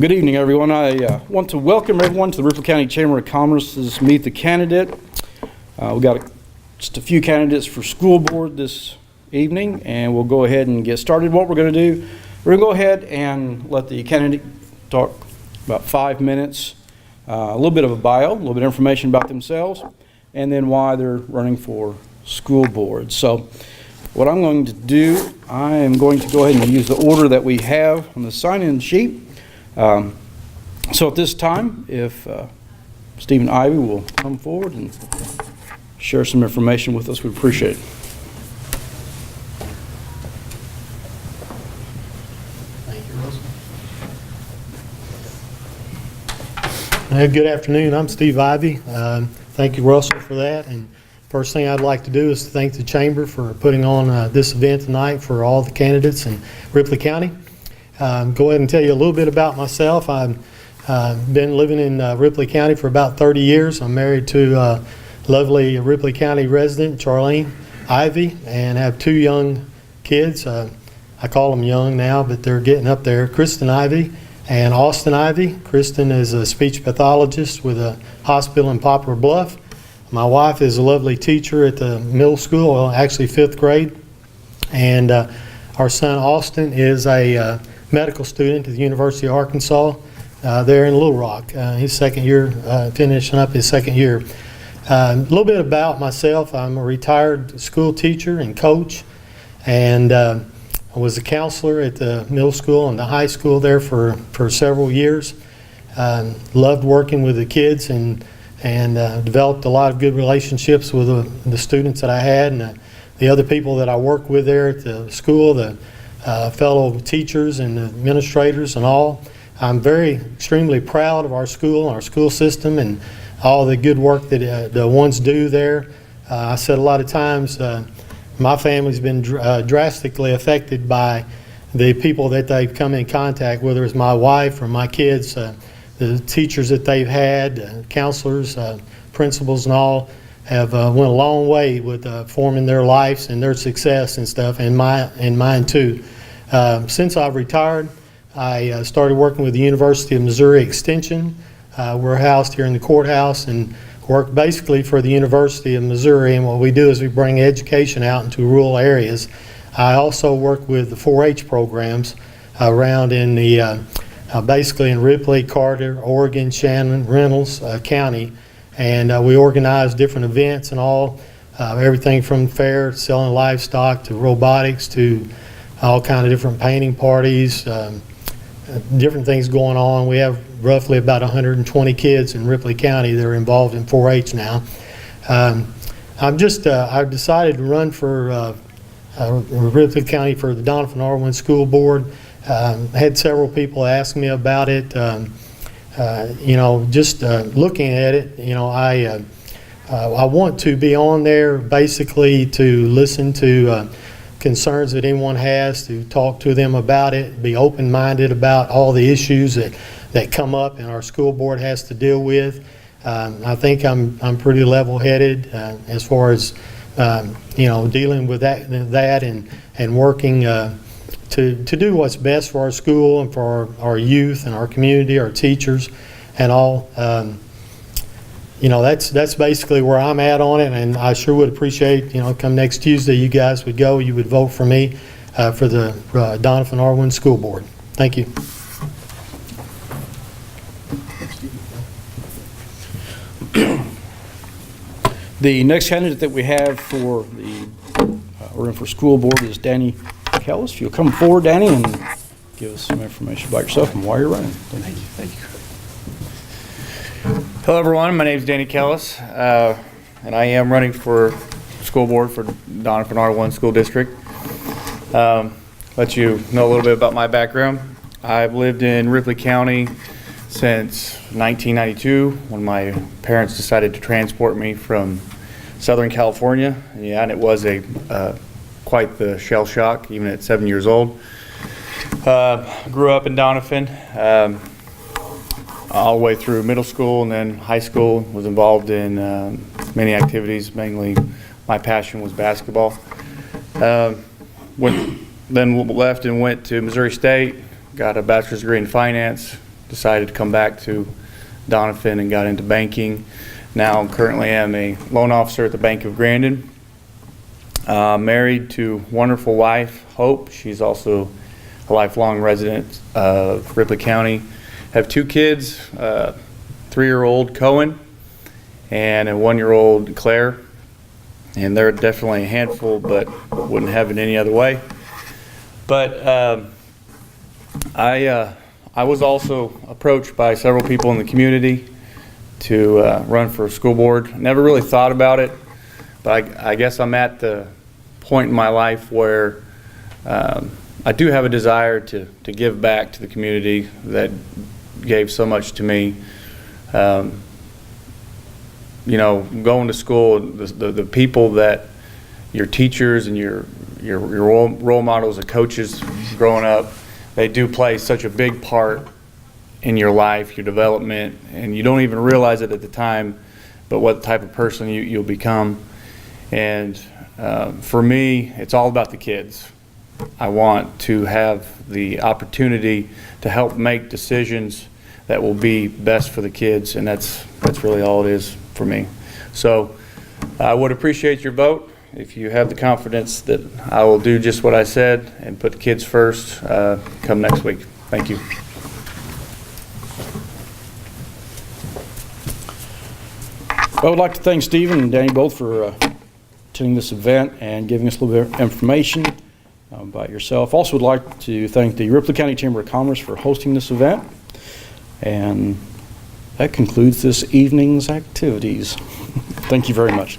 Good evening, everyone. I want to welcome everyone to the Ripley County Chamber of Commerce's Meet the Candidate. We've got just a few candidates for school board this evening, and we'll go ahead and get started. What we're going to do, we're going to go ahead and let the candidate talk about 5 minutes, a little bit of a bio, a little bit of information about themselves, and then why they're running for school board. So what I'm going to do, I am going to go ahead and use the order that we have on the sign-in sheet. So at this time, if Stephen Ivey will come forward and share some information with us, we appreciate it. Thank you, Russell. Good afternoon. I'm Steve Ivey. Thank you, Russell, for that. And first thing I'd like to do is to thank the Chamber for putting on this event tonight for all the candidates in Ripley County. Go ahead and tell you a little bit about myself. I've been living in Ripley County for about 30 years. I'm married to lovely Ripley County resident, Charlene Ivey, and have 2 young kids. I call them young now, but they're getting up there. Kristen Ivey and Austin Ivey. Kristen is a speech pathologist with a hospital in Poplar Bluff. My wife is a lovely teacher at the middle school, well, actually 5th grade. And our son Austin is a medical student at the University of Arkansas there in Little Rock. His second year, finishing up his second year. A little bit about myself. I'm a retired school teacher and coach, and I was a counselor at the middle school and the high school there for several years. Loved working with the kids and developed a lot of good relationships with the students that I had and the other people that I work with there at the school, the fellow teachers and administrators and all. I'm extremely proud of our school and our school system and all the good work that the ones do there. I said a lot of times my family's been drastically affected by the people that they've come in contact, whether it's my wife or my kids, the teachers that they've had, counselors, principals and all have went a long way with forming their lives and their success and stuff, and mine too. Since I've retired, I started working with the University of Missouri Extension. We're housed here in the courthouse and work basically for the University of Missouri, and what we do is we bring education out into rural areas. I also work with the 4-H programs around in the basically in Ripley, Carter, Oregon, Shannon, Reynolds County, and we organize different events and all, everything from fair, selling livestock, to robotics, to all kind of different painting parties, different things going on. We have roughly about 120 kids in Ripley County that are involved in 4-H now. I've decided to run for Ripley County for the Donovan R1 School Board. Had several people ask me about it. Looking at it, I want to be on there basically to listen to concerns that anyone has, to talk to them about it, be open-minded about all the issues that come up and our school board has to deal with. I think I'm pretty level-headed as far as dealing with that and working to do what's best for our school and for our youth and our community, our teachers and all. That's basically where I'm at on it, and I sure would appreciate, come next Tuesday, you guys would vote for me for the Donovan R1 School Board. Thank you. The next candidate that we have for the school board is Danny McAlister. If you'll come forward, Danny, and give us some information about yourself and why you're running. Thank you. Hello, everyone. My name is Danny Kellis, and I am running for school board for Donovan R1 School District. Let you know a little bit about my background. I've lived in Ripley County since 1992 when my parents decided to transport me from Southern California. Yeah, and it was quite the shell shock, even at 7 years old. Grew up in Donovan. All the way through middle school and then high school. Was involved in many activities. Mainly my passion was basketball. Then left and went to Missouri State, got a bachelor's degree in finance, decided to come back to Doniphan and got into banking. Now currently am a loan officer at the Bank of Grandin. Married to wonderful wife, Hope. She's also a lifelong resident of Ripley County. Have 2 kids, 3-year-old Cohen and a 1-year-old Claire. And they're definitely a handful, but wouldn't have it any other way. But I was also approached by several people in the community to run for school board. Never really thought about it, but I guess I'm at the point in my life where I do have a desire to give back to the community that gave so much to me. You know, going to school, the people that your teachers and your role models and coaches growing up, they do play such a big part in your life, your development, and you don't even realize it at the time, but what type of person you'll become. And for me, it's all about the kids. I want to have the opportunity to help make decisions that will be best for the kids, and that's really all it is for me. So I would appreciate your vote if you have the confidence that I will do just what I said and put the kids first come next week. Thank you. I would like to thank Stephen and Danny both for attending this event and giving us a little bit of information about yourself. Also would like to thank the Ripley County Chamber of Commerce for hosting this event. And that concludes this evening's activities. Thank you very much.